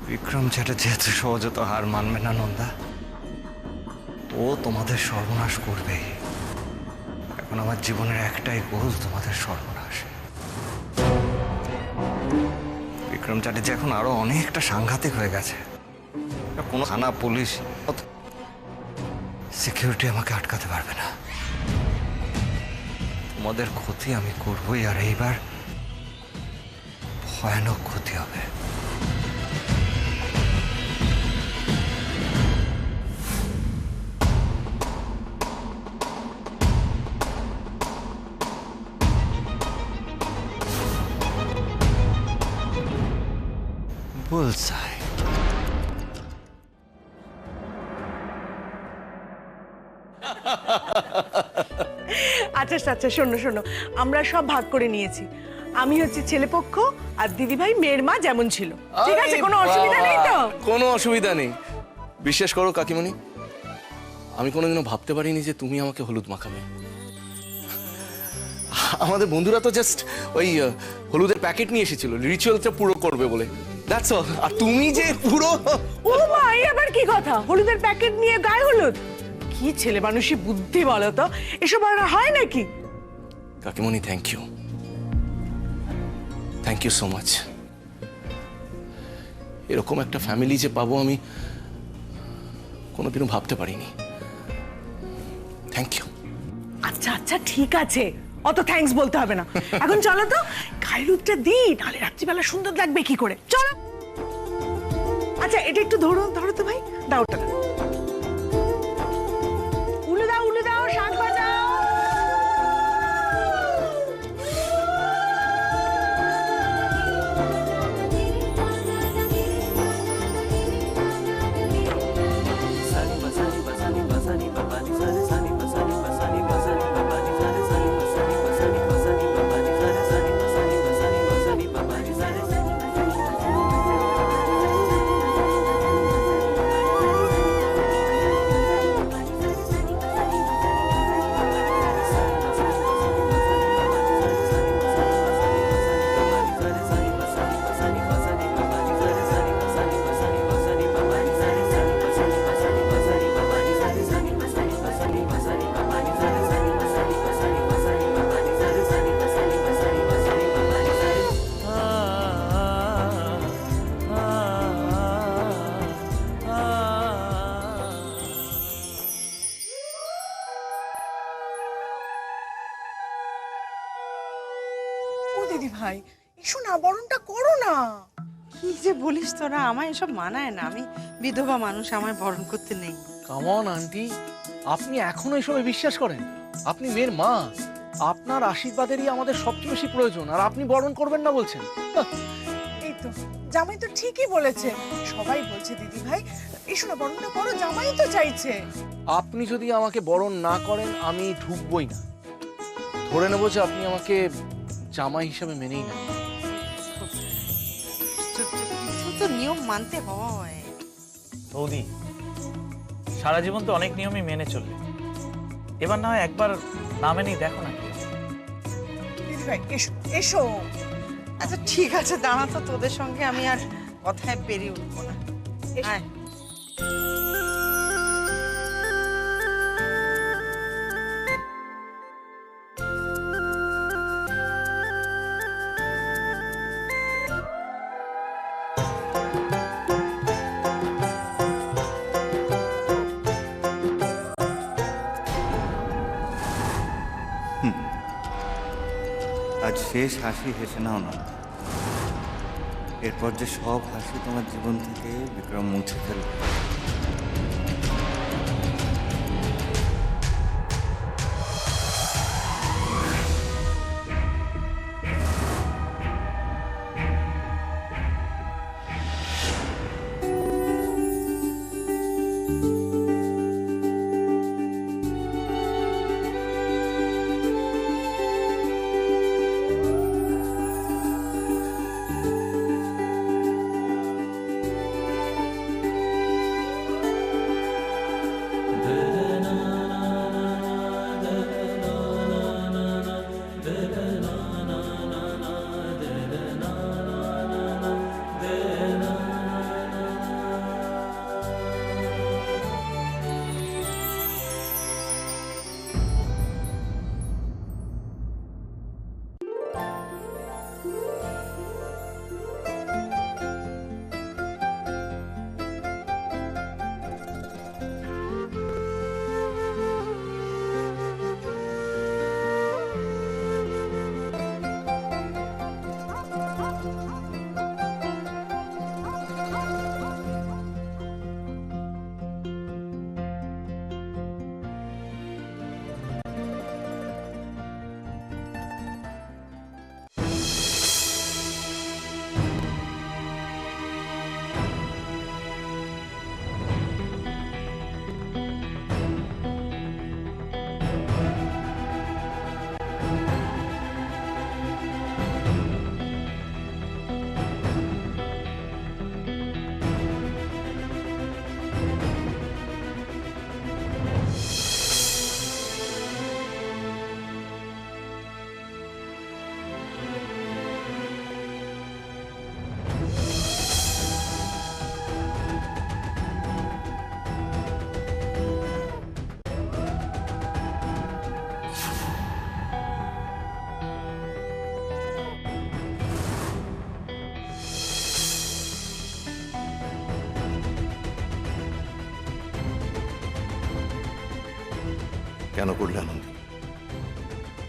বিক্রম চ্যাটার্জি এত সহজে তো হার মানবে না নন্দা, ও তোমাদের সর্বনাশ করবে। এখন আমার জীবনের একটাই গোল, তোমাদের সর্বনাশ। বিক্রম চ্যাটার্জি এখন আরো অনেকটা সাংঘাতিক হয়ে গেছে। কোনো থানা, পুলিশ, সিকিউরিটি আমাকে আটকাতে পারবে না। তোমাদের ক্ষতি আমি করবই, আর এইবার ভয়ানক ক্ষতি হবে। বুলসাই। আচ্ছা আচ্ছা, শোনো শোনো, আমরা সব ভাগ করে নিয়েছি। আমি হচ্ছে ছেলেপক্ষ আর দিদিভাই মেয়ের মা যেমন ছিল। ঠিক আছে, কোনো অসুবিধা নেই তো? কোনো অসুবিধা নেই। বিশ্বাস করো কাকিমণি, আমি কোনোদিনও ভাবতে পারিনি যে তুমি আমাকে হলুদ মাখাবে। আমাদের বন্ধুরা তো জাস্ট ওই হলুদের প্যাকেট নিয়ে এসেছিল রিচুয়ালটা পুরো করবে বলে, দ্যাটস অল। আর তুমি যে পুরো, ও মা, এই আবার কি কথা? হলুদের প্যাকেট নিয়ে গায়ে হলুদ? কি ছেলে মানুষই বুদ্ধি বলো তো, এসব আর হয় নাকি? কাকিমণি thank you, thank you so much. এরকম একটা ফ্যামিলি যে পাবো আমি কোনোদিনও ভাবতে পারিনি। Thank you. আচ্ছা আচ্ছা, ঠিক আছে, অত থ্যাঙ্কস বলতে হবে না। এখন চলো তো, গায়ে হলুদটা দিই, নাহলে রাত্রিবেলা সুন্দর লাগবে কি করে। চলো। আচ্ছা, এটা একটু ধরো ধরো তো ভাই, দাও ওটা। উলু দাও, শাঁখ বাজাও। দিদি ভাই, এসো না, বরণটা করো না। কি যে বলিস তোরা, আমায় এসব মানায় না। আমি বিধবা মানুষ, আমায় বরণ করতে নেই। কাম অন আন্টি, আপনি এখনো এসবে বিশ্বাস করেন? আপনি মেয়ের মা, আপনার আশীর্বাদেরই আমাদের সবচেয়ে বেশি প্রয়োজন, আর আপনি বরণ করবেন না বলছেন? এই তো, জামাই তো ঠিকই বলেছে, সবাই বলছে দিদি ভাই এসো না, বরণটা করো, জামাই তো চাইছে। আপনি যদি আমাকে বরণ না করেন আমি ঢুকবই না। ধরে নেবো যে আপনি আমাকে জামাই হিসাবে মেনেই নেন। কিছু তো নিয়ম মানতে হয়। বৌদি, সারা জীবন তো অনেক নিয়মই মেনে চললে, এবার না হয় একবার না মেনেই দেখো না। দিদি ভাই এসো এসো। আচ্ছা ঠিক আছে, দাঁড়া তো, তোদের সঙ্গে আমি আর কথায় পেরিয়ে উঠবো না। আয়। আজ শেষ হাসি হেসে নাও না, এরপর যে সব হাসি তোমার জীবন থেকে বিক্রম মুছে ফেলবে। কেন করলে আনন্দ?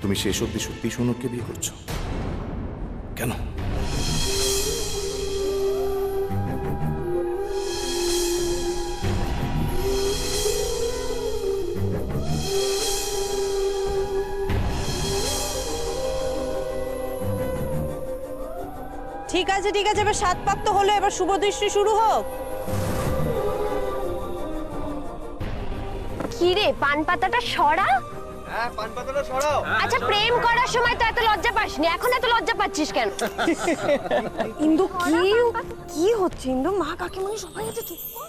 তুমি শেষ অব্দি সত্যি সৌনককে বিয়ে করছো কেন? ঠিক আছে ঠিক আছে, এবার 7 পাক তো হলো, এবার শুভ দৃষ্টি শুরু হোক। কি রে, পান পাতাটা সরা। হ্যাঁ, পান পাতাটা সরাও। আচ্ছা, প্রেম করার সময় তো এত লজ্জা পাসনি, এখন এত লজ্জা পাচ্ছিস কেন? ইন্দু কি হচ্ছে? ইন্দু, মা কাকিমণি সবাই আছে, চুপ কর।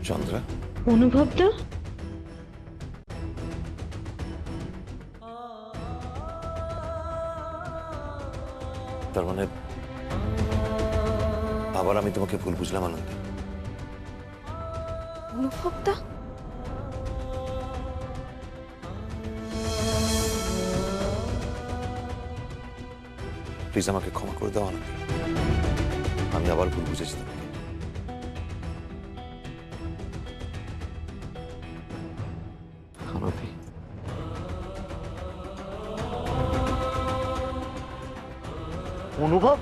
চন্দ্রা, অনুভবটা তার মানে আবার আমি তোমাকে ভুল বুঝলাম আনন্দী? অনুভবটা প্লিজ আমাকে ক্ষমা করে দাও আনন্দী, আমি আবার ভুল বুঝেছি তোমাকে। আনন্দী, অনুভব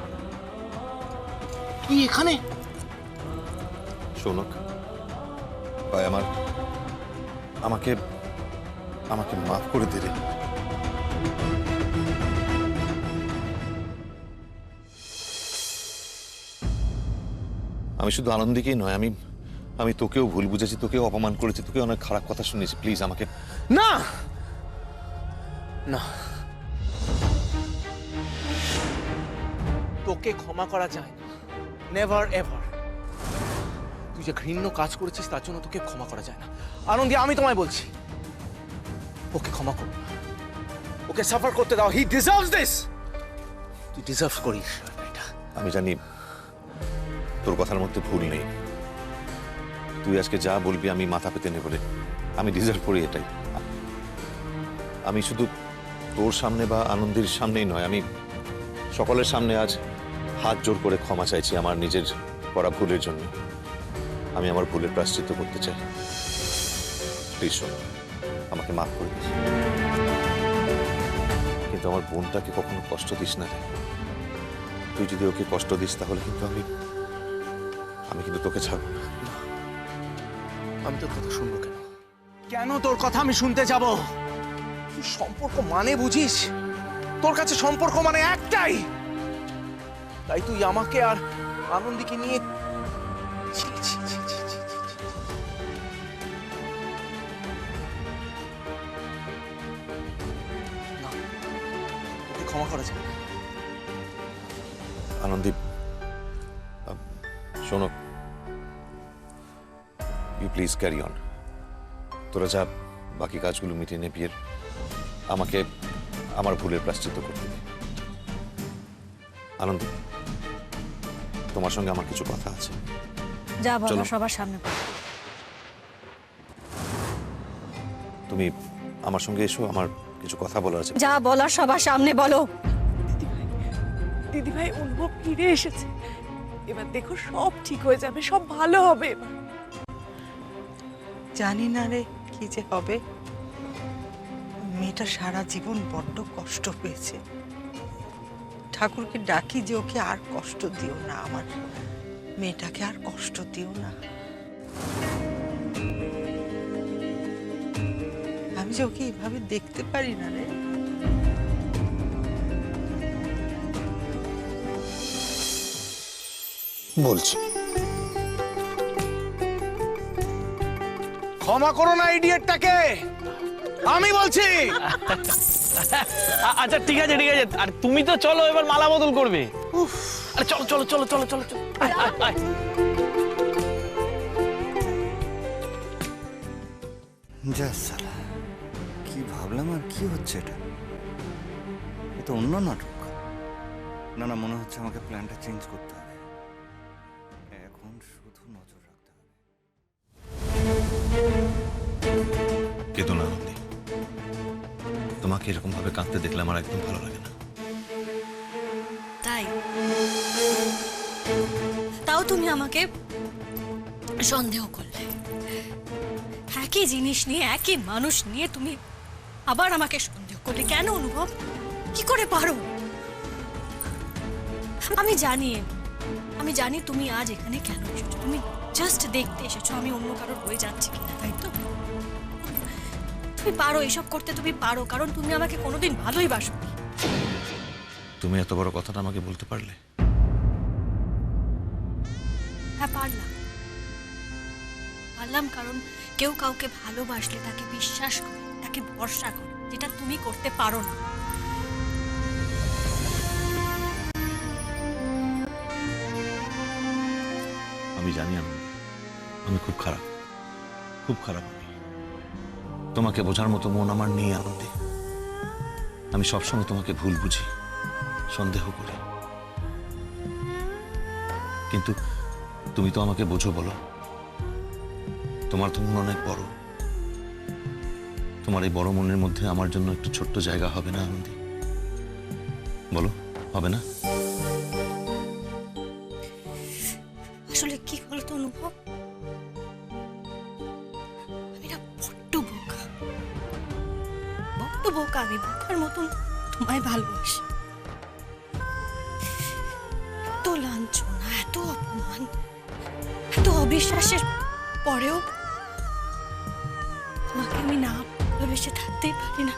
কি এখানে? সৌনক ভাই, আমাকে মাফ করে দে রে। আমি শুধু আনন্দীকেই নয়, আমি তোকেও ভুল বুঝেছি, তোকেও অপমান করেছি, তোকে অনেক খারাপ কথা শুনেছি। প্লিজ আমাকে না না, তোকে ক্ষমা করা যায় না, নেভার এভার। তুই যে ঘৃণ্য কাজ করেছিস তার জন্য তোকে ক্ষমা করা যায় না। আনন্দী, আমি তোমায় বলছি, ওকে ক্ষমা করো না, ওকে সাফার করতে দাও। হি ডিজার্ভস দিস। তুই ডিজার্ভ করিস এটা। আমি জানি তোর কথার মধ্যে ভুল নেই, তুই আজকে যা বলবি আমি মাথা পেতে নেব রে, আমি ডিজার্ভ করি এটাই। আমি শুধু তোর সামনে বা আনন্দের সামনেই নয়, আমি সকলের সামনে আজ হাত জোর করে ক্ষমা চাইছি আমার নিজের করা ভুলের জন্য। আমি আমার ভুলের প্রায়শ্চিত্ত করতে চাই। প্লিজ শোন, আমাকে মাফ করে দিস, কিন্তু আমার বোনটাকে কখনো কষ্ট দিস না রে। তুই যদি ওকে কষ্ট দিস তাহলে কিন্তু আমি কিন্তু তোকে ছাড়বো না। আমি তোর কথা শুনবো কেন? কেন তোর কথা আমি শুনতে যাব? তুই সম্পর্ক মানে বুঝিস? তোর কাছে সম্পর্ক মানে একটাই, তাই তুই আমাকে আর আনন্দীকে নিয়ে ছি, ছি, ছি, ছি, ছি, ছি, ছি। না, তোকে ক্ষমা করা যাবে না। আনন্দী, শোনো, ইউ প্লিজ ক্যারি অন। তোরা যা বাকি কাজগুলো মিটিয়ে নে বিয়ের, আমাকে আমার ভুলের প্রায়শ্চিত্ত করতে দে। আনন্দী, তোমার সঙ্গে আমার কিছু কথা আছে। যা বলো চলো। সবার সামনে বলো। তুমি আমার সঙ্গে এসো, আমার কিছু কথা বলার আছে। যা বলার সবার সামনে বলো। দিদিভাই, অনুভব ফিরে এসেছে, এবার দেখো সব ঠিক হয়ে যাবে, সব ভালো হবে এবার। জানি না রে কি যে হবে। মেয়েটা সারা জীবন বড্ড কষ্ট পেয়েছে। ঠাকুরকে ডাকি যে ওকে আর কষ্ট দিও না, আমার মেয়েটাকে আর কষ্ট দিও না। আমি যে ওকে এভাবে দেখতে পারি না রে। বলছি ক্ষমা করো না ইডিয়েটটাকে, আমি বলছি। আচ্ছা ঠিক আছে ঠিক আছে, আর তুমি তো চলো এবার মালা বদল করবে। আরে চলো চলো চলো চলো চলো চলো, আয়, আয়, আয়। যা সালা, কি ভাবলাম আর কি হচ্ছে এটা? এ তো অন্য নাটক। না না, মনে হচ্ছে আমাকে প্ল্যানটা চেঞ্জ করতে হবে। এখন শুধু নজর রাখতে হবে। কেঁদো না নন্দী, তোমাকে এরকম ভাবে কাঁদতে দেখলে আমার একদম ভালো লাগে না। তাই তাও তুমি আমাকে সন্দেহ করলে। একই জিনিস নিয়ে, একই মানুষ নিয়ে তুমি আবার আমাকে সন্দেহ করলে কেন অনুভব? কি করে পারো? আমি জানি তুমি আজ এখানে কেন এসেছো। তুমি জাস্ট দেখতে এসেছো আমি অন্য কারোর হয়ে যাচ্ছি কিনা, তাই তো? তুমি পারো এসব করতে, তুমি পারো, কারণ তুমি আমাকে কোনোদিন ভালোই বাসোনি। তুমি এত বড় কথাটা আমাকে বলতে পারলে? হ্যাঁ পারলাম, কারণ কেউ কাউকে ভালোবাসলে তাকে বিশ্বাস করে, তাকে ভরসা করে, যেটা তুমি করতে পারো না। আমি জানি আমি খুব খারাপ আমি। তোমাকে বোঝার মতো মন আমার নেই আনন্দে। আমি সবসময় তোমাকে ভুল বুঝি, সন্দেহ করি। কিন্তু তুমি তো আমাকে বোঝো, বলো। তোমার তো মন অনেক বড়। তোমার এই বড় মনের মধ্যে আমার জন্য একটু ছোট্ট জায়গা হবে না আনন্দী? বলো, হবে না? আসলে কি বলতো অনুভব, আমি না বড্ড বোকা। আমি বোকার মতন তোমায় ভালোবাসি। এত লাঞ্ছনা, এত অপমান, এত অবিশ্বাসের পরেও তোমাকে আমি না ভালোবেসে থাকতেই পারি না।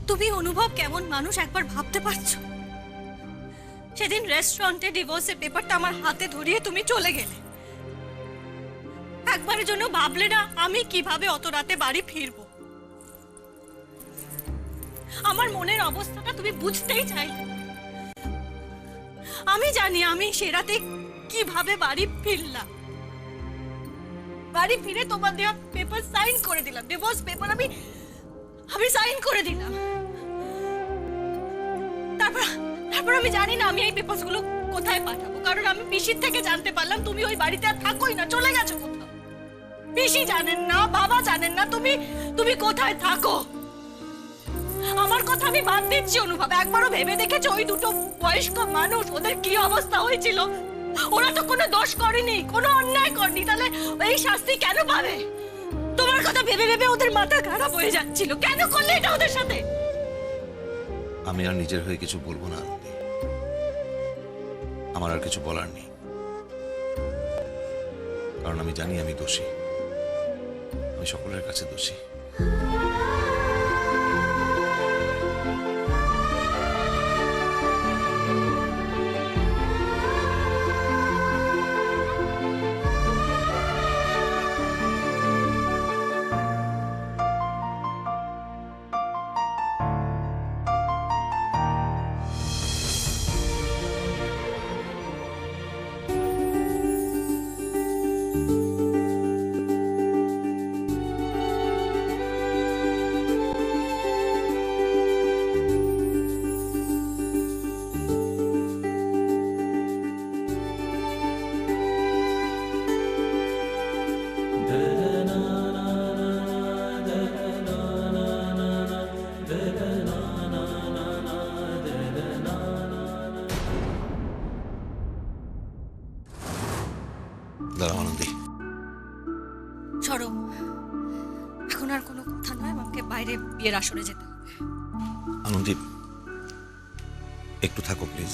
তুমি অনুভব কেমন মানুষ একবার ভাবতে পারছো? সেদিন রেস্টুরেন্টে ডিভোর্সের পেপারটা আমার হাতে ধরিয়ে তুমি চলে গেলে। একবারের জন্য ভাবলে না আমি কিভাবে অত রাতে বাড়ি ফিরবো? আমার মনের অবস্থাটা তুমি বুঝতেই চাইলে। আমি জানি আমি সে রাতে কিভাবে বাড়ি ফিরলাম। বাড়ি ফিরে তোমার দেওয়া পেপার সাইন করে দিলাম, ডিভোর্স পেপার আমি সাইন করে দিলাম। তারপর আমি জানি না আমি এই পেপারসগুলো কোথায় পাঠাবো, কারণ আমি পিসির থেকে জানতে পারলাম তুমি ওই বাড়িতে আর থাকোই না, চলে গেছো কোথাও। পিসি জানেন না, বাবা জানেন না তুমি কোথায় থাকো। আমার কথা আমি বাদ দিচ্ছি অনুভব, একবারও ভেবে দেখেছো ওই দুটো বয়স্ক মানুষ, ওদের কি অবস্থা হয়েছিল? ওরা তো কোনো দোষ করেনি, কোনো অন্যায় করেনি, তাহলে এই শাস্তি কেন পাবে? তোমার কথা ভেবে ভেবে ওদের মাথা খারাপ হয়ে যাচ্ছিল। কেন করলে এটা ওদের সাথে? আমি আর নিজের হয়ে কিছু বলবো না আনন্দী, আমার আর কিছু বলার নেই। কারণ আমি জানি আমি দোষী, আমি সকলের কাছে দোষী। সরো, এখন আর কোনো কথা নয়, আমাকে বাইরে বিয়ের আসরে যেতে হবে। আনন্দী, একটু থাকো প্লিজ।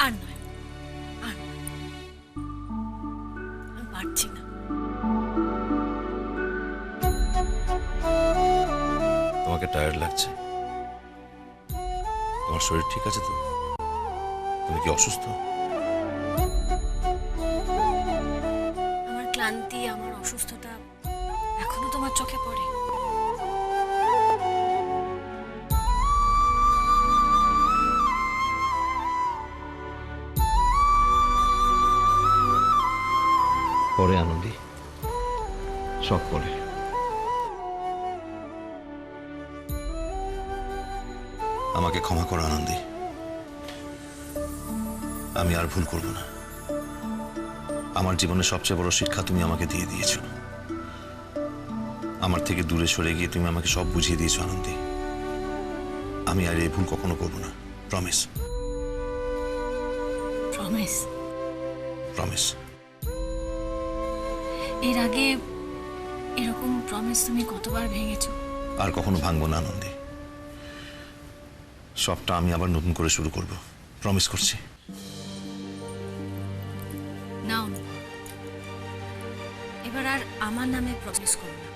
আর নয়, আর নয়, আমি পারছি না। তোমাকে টায়ার্ড লাগছে? তোমার শরীর ঠিক আছে তো? তুমি কি অসুস্থ? আমার ক্লান্তি, আমার অসুস্থতা এখনো তোমার চোখে পড়ে? পরে আনন্দী, সব পরে। আমাকে ক্ষমা করো আনন্দী, আমি আর ভুল করব না। আমার জীবনে সবচেয়ে বড় শিক্ষা তুমি আমাকে দিয়ে দিয়েছো। আমার থেকে দূরে সরে গিয়ে তুমি আমাকে সব বুঝিয়ে দিয়েছো আনন্দী। আমি আর এই ভুল কখনো করব না, প্রমিস। প্রমিস? প্রমিস। এর আগে এরকম প্রমিস তুমি কতবার ভেঙেছো? আর কখনো ভাঙবো না আনন্দী। সবটা আমি আবার নতুন করে শুরু করব, প্রমিস করছি। নাও, এবার আর আমার নামে প্রমিস করো না,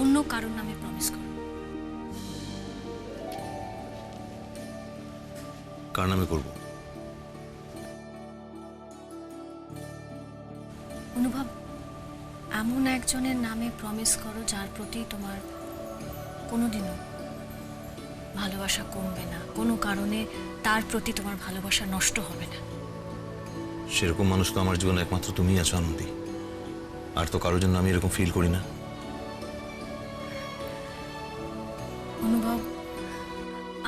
অন্য কারোর নামে প্রমিস করো। কার নামে করব? অনুভব, এমন একজনের নামে প্রমিস করো যার প্রতি তোমার কোনোদিনও ভালোবাসা কমবে না, কোনো কারণে তার প্রতি তোমার ভালোবাসা নষ্ট হবে না। সেরকম মানুষ তো আমার জীবনে একমাত্র তুমিই আছো আনন্দী। আর তো কারোর জন্য আমি এরকম ফিল করি না। অনুভব,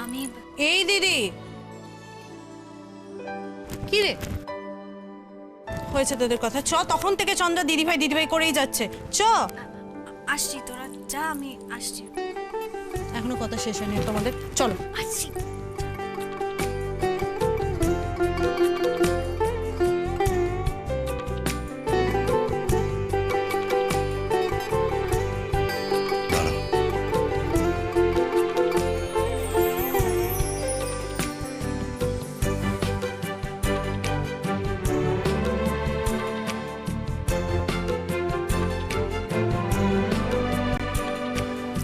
আমি এই দিদি, কি রে হয়েছে তোদের কথা? চ, তখন থেকে চন্দ্রা দিদিভাই করেই যাচ্ছে। চ, আসছি, তোরা যা, আমি আসছি। এখনো কথা শেষ হয়নি তোমাদের, চলো। আসছি।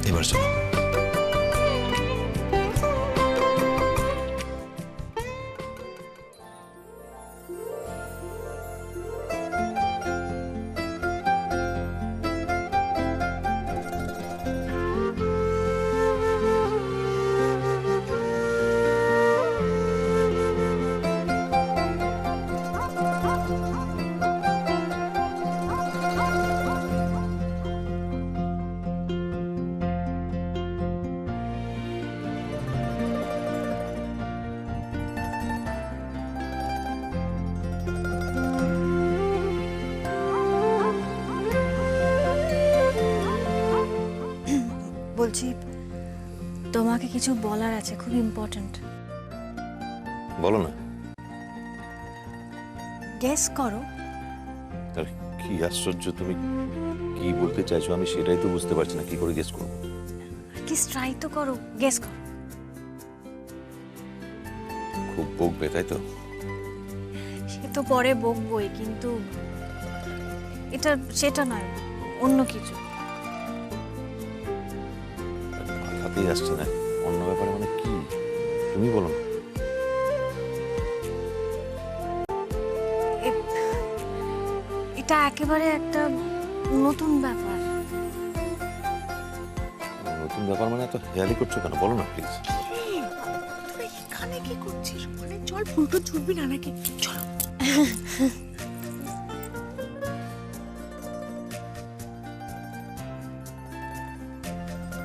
এবার চলো। বলছি, তোমাকে কিছু বলার আছে, খুব ইম্পর্ট্যান্ট। বলো না। গেস করো। আরে কি আশ্চর্য, তুমি কি বলতে চাইছো আমি সেটাই তো বুঝতে পারছি না, কি করে গেস করবো? কি ট্রাই তো করো, গেস করো। খুব বকবে তাই তো? সে তো পরে বকবই, কিন্তু এটা সেটা নয়, অন্য কিছু। মাথাতেই আসছে না, অন্য ব্যাপারে মানে কি? তুমি বলো না। এটা একেবারে একটা নতুন ব্যাপার। নতুন ব্যাপার মানে এত হেয়ালি করছো কেন? বলো না প্লিজ। তুই এখানে কি করছিস? মানে চল, ফুলটো ছুটবি না নাকি? চলো।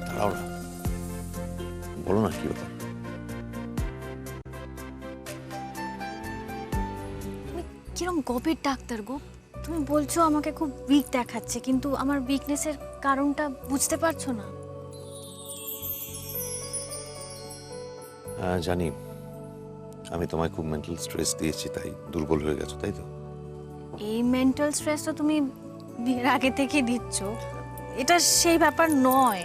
দাঁড়াও না, বলো না কি ব্যাপার। কিরম গবের ডাক্তার গো, তুমি বলছো আমাকে খুব উইক দেখাচ্ছে, কিন্তু আমার উইকনেসের কারণটা বুঝতে পারছো না। হ্যাঁ জানি, আমি তোমায় খুব মেন্টাল স্ট্রেস দিয়েছি, তাই দুর্বল হয়ে গেছো, তাই তো? এই মেন্টাল স্ট্রেস তো তুমি বিয়ের আগে থেকে দিচ্ছ, এটা সেই ব্যাপার নয়।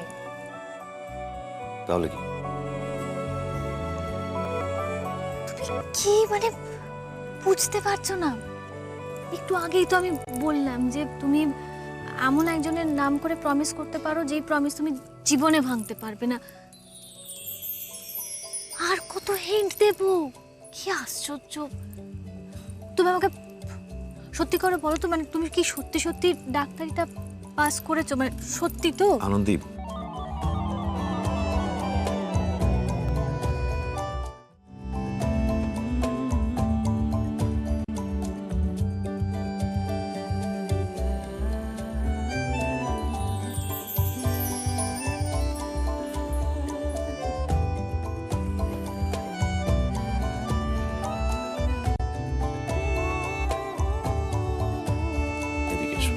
তাহলে কি? কি মানে বুঝতে পারছো না? একটু আগেই তো আমি বললাম যে তুমি এমন একজনের নাম করে প্রমিস করতে পারো যেই প্রমিস তুমি জীবনে ভাঙতে পারবে না। আর কত হিন্ট দেব? কি আশ্চর্য! তুমি আমাকে সত্যি করে বলো তো, মানে তুমি কি সত্যি সত্যি ডাক্তারিটা পাস করেছো? মানে সত্যি তো? আনন্দী, এদিকে এসো।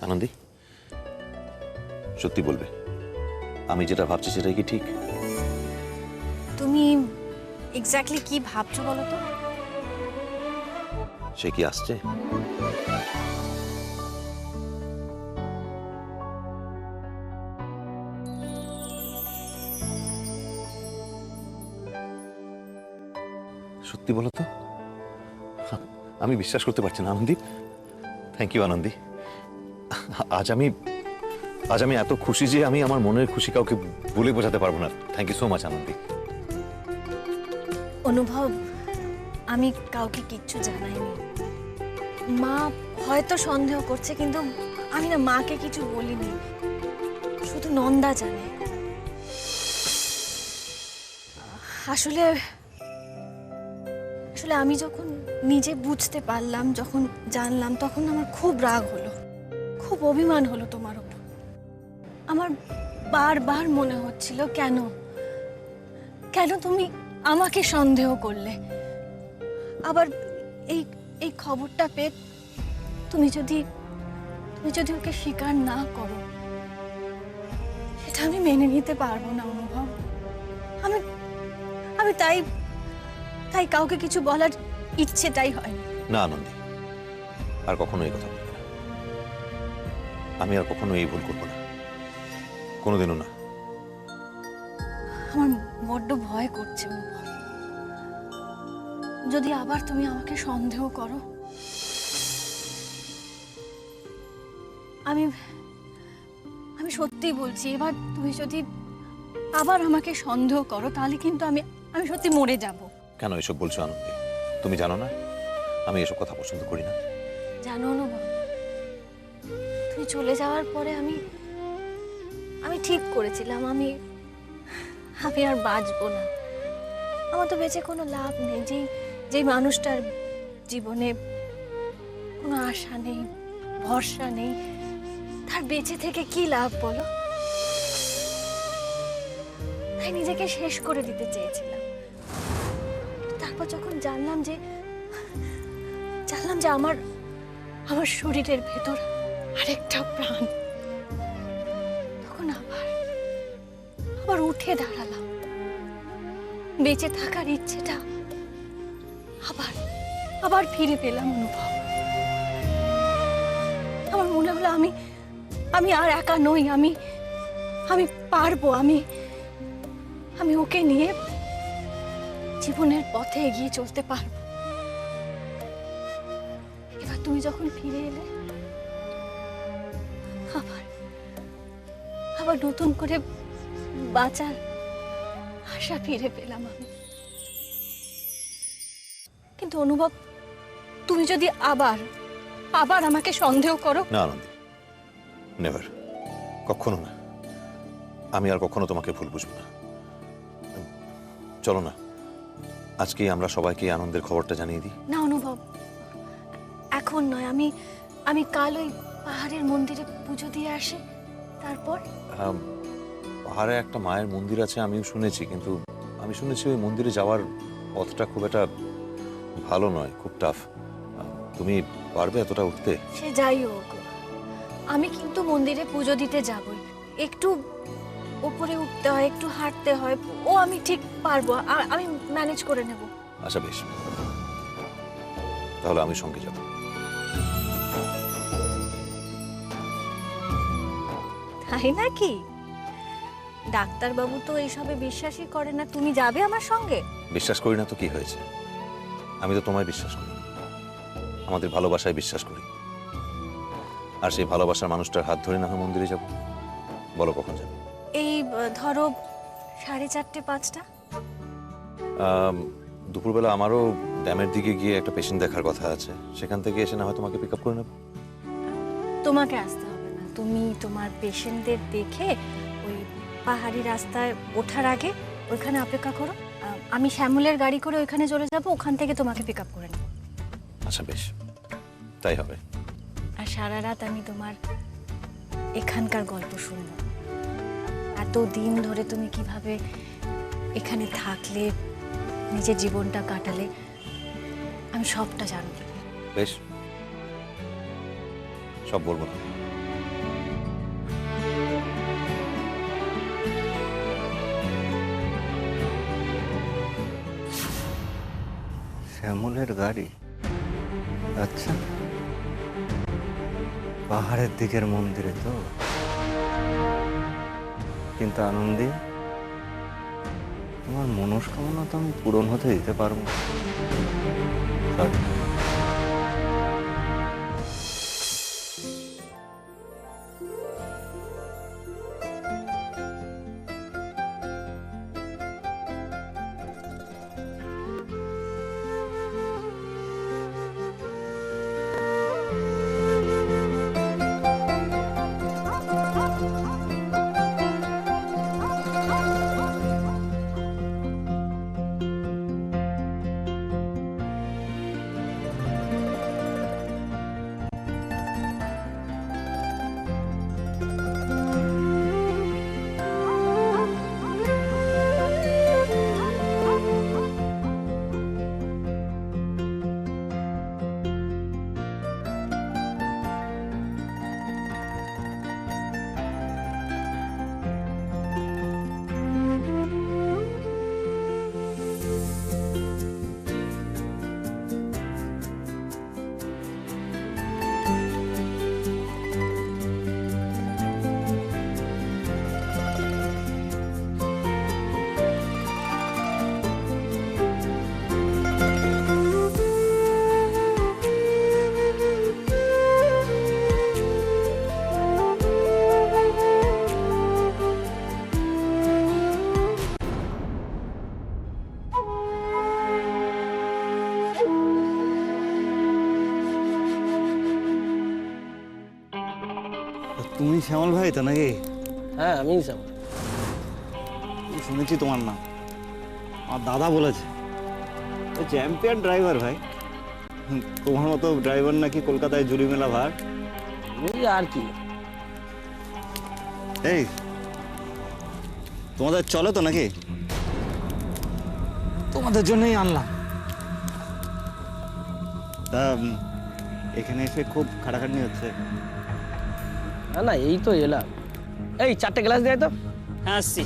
আনন্দী, সত্যি বলবে, আমি যেটা ভাবছি সেটাই কি ঠিক? তুমি এক্স্যাক্টলি কি ভাবছো বলো তো? সে কি আসছে? সত্যি বলো তো, আমি বিশ্বাস করতে পারছি না। Anandi, thank you Anandi. আজ আমি এত খুশি যে আমি আমার মনের খুশি কাউকে বলে বোঝাতে পারবো না। Thank you so much Anandi. Anubhav, আমি কাউকে কিচ্ছু জানাইনি। মা হয়তো সন্দেহ করছে, কিন্তু আমি না মাকে কিছু বলিনি, শুধু নন্দা জানে। আসলে আসলে আমি যখন নিজে বুঝতে পারলাম, যখন জানলাম, তখন আমার খুব রাগ হলো, খুব অভিমান হলো তোমার উপর। আমার বারবার মনে হচ্ছিল কেন কেন তুমি আমাকে সন্দেহ করলে। আবার এই এই খবরটা পেয়ে তুমি যদি ওকে স্বীকার না করো, সেটা আমি মেনে নিতে পারবো না অনুভব। আমি তাই কাউকে কিছু বলার ইচ্ছেটাই হয় না আনন্দী, আর কখনো এই কথা বলবো না। আমি আর কখনো এই ভুল করবো না, কোনোদিনও না। আমার বড্ড ভয় করছে অনুভব, যদি আবার তুমি আমাকে সন্দেহ করো। আমি সত্যি বলছি, এবার তুমি যদি আবার আমাকে সন্দেহ করো, তাহলে কিন্তু আমি সত্যি মরে যাব। কেন এসব বলছো আনন্দী? তুমি জানো না আমি এসব কথা পছন্দ করি না? জানো অনুভব, তুমি চলে যাওয়ার পরে আমি ঠিক করেছিলাম আমি আর বাঁচবো না। আমার তো বেঁচে কোনো লাভ নেই। যেই মানুষটার জীবনে কোনো আশা নেই, ভরসা নেই, তার বেঁচে থেকে কি লাভ বলো? তাই নিজেকে শেষ করে দিতে চেয়েছিলাম। তারপর যখন জানলাম যে আমার শরীরের ভেতর আরেকটা প্রাণ, তখন আবার উঠে দাঁড়ালাম। বেঁচে থাকার ইচ্ছেটা আবার ফিরে পেলাম অনুভব। আমার মনে হলো আমি আর একা নই, আমি পারবো। আমি ওকে নিয়ে জীবনের পথে এগিয়ে চলতে পারবো। এবার তুমি যখন ফিরে এলে, আবার নতুন করে বাঁচার আশা ফিরে পেলাম আমি। কিন্তু অনুভব, তুমি যদি আবার আবার আমাকে সন্দেহ করো। না আনন্দ, নেভার, কখনো না। আমি আর কখনো তোমাকে ভুল বুঝবো না। চলো না, আজকেই আমরা সবাইকে এই আনন্দের খবরটা জানিয়ে দিই। না অনুভব, এখন নয়, আমি কাল ওই পাহাড়ের মন্দিরে পুজো দিয়ে আসি, তারপর। পাহাড়ে একটা মায়ের মন্দির আছে আমিও শুনেছি, কিন্তু আমি শুনেছি ওই মন্দিরে যাওয়ার পথটা খুব একটা ভালো নয়, খুব টাফ। তুমি পারবে এতটা উঠতে? সে যাই হোক, আমি কিন্তু মন্দিরে পুজো দিতে যাবই। একটু উপরে উঠতে হয়, একটু হাঁটতে হয়, ও আমি ঠিক পারবো, আমি ম্যানেজ করে নেব। আচ্ছা বেশ, তাহলে আমি সঙ্গে যাব। তাই নাকি? ডাক্তারবাবু তো এইসবে বিশ্বাসই করে না, তুমি যাবে আমার সঙ্গে? বিশ্বাস করি না তো কি হয়েছে? আমি তো তোমায় বিশ্বাস করি, আমাদের ভালোবাসায় বিশ্বাস করি। আর সেই ভালোবাসার মানুষটার হাত ধরে না হয় মন্দিরে যাব। বলো কখন যাবে? এই ধরো 4:30 5টা। দুপুরবেলা আমারও ড্যামের দিকে গিয়ে একটা পেশেন্ট দেখার কথা আছে, সেখান থেকে এসে না হয় তোমাকে পিক আপ করে নেব। তোমাকে আসতে হবে না, তুমি তোমার পেশেন্টদের দেখে ওই পাহাড়ি রাস্তায় ওঠার আগে ওইখানে অপেক্ষা করো। আমি শ্যামলের গাড়ি করে ওইখানে চলে যাব, ওখান থেকে তোমাকে পিক আপ করে নেব। আচ্ছা বেশ, তাই হবে। আর সারা রাত আমি তোমার এখানকার গল্প শুনবো, এত দিন ধরে তুমি কিভাবে এখানে থাকলে, নিজের জীবনটা কাটালে, আমি সবটা জানবো। বেশ, সব বলবো না। শ্যামলের গাড়ি? আচ্ছা, পাহাড়ের দিকের মন্দিরে তো। কিন্তু আনন্দী, তোমার মনস্কামনা তো আমি পূরণ হতে দিতে পারবো না। Sorry. তুমি শ্যামল ভাই তো নাকি? হ্যাঁ আমি শ্যামল। শুনেছি তোমার নাম, আমার দাদা বলেছে। চ্যাম্পিয়ন ড্রাইভার ভাই। তোমার মতো ড্রাইভার নাকি কলকাতায় জুড়ি মেলা ভার। আর কি, এই তোমাদের চলে তো নাকি? তোমাদের জন্যই আনলাম। তা এখানে এসে খুব খাটাখাটনি হচ্ছে। না না, এই তো এলাম। এই 4টে গ্লাস দেয় তো। হ্যাঁ আসছি।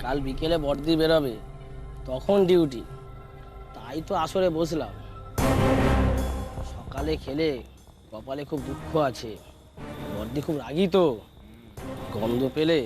কাল বিকেলে বড়দি বেরোবে, তখন ডিউটি। তাই তো আসরে বসলাম। সকালে খেলে কপালে খুব দুঃখ আছে, বড়দি খুব রাগী তো, গন্ধ পেলে